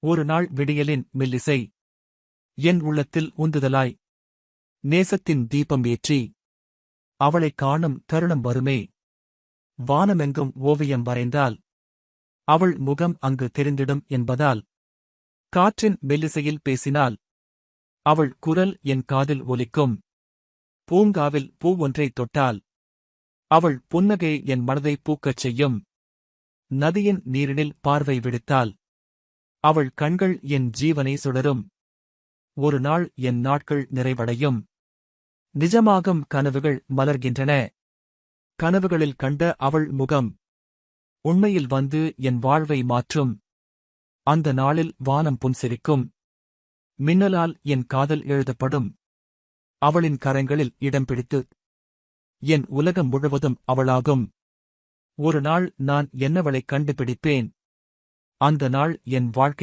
ஒரு நாள் விடியலின் மெல்லிசை என் உள்ளத்தில் உந்துதலாய் நேசத்தின் தீபம் ஏற்றி அவளைக் காணும் தருணம் வருமே. வானமெங்கும் ஓவியம் வரைந்தால் அவள் முகம் அங்கு தெரிந்திடும் என்பதால் காற்றின் மெல்லிசையில் பேசினால் அவள் குரல் என் காதில் ஒலிக்கும். பூங்காவில் பூ ஒன்றைத் தொட்டால் அவள் புன்னகை என் மனதைப் பூக்கச் செய்யும். நதியின் நீரினில் பார்வை விடுத்தால் அவள் கண்கள் என் ஜீவனை சுடரும். ஒரு நாள் என் நாட்கள் நிறைவடையும். நிஜமாகும் கனவுகள் மலர்கின்றன. கனவுகளில் கண்ட அவள் முகம் உண்மையில் வந்து என் வாழ்வை மாற்றும். அந்த நாளில் வானம் புன்சிரிக்கும். மின்னலால் என் காதல் எழுதப்படும். அவளின் கரங்களில் இடம் பிடித்து என் உலகம் முழுவதும் அவளாகும். ஒரு நாள் நான் என்னவளைக் கண்டுபிடிப்பேன். அந்த நாள் என் வாழ்க்கையை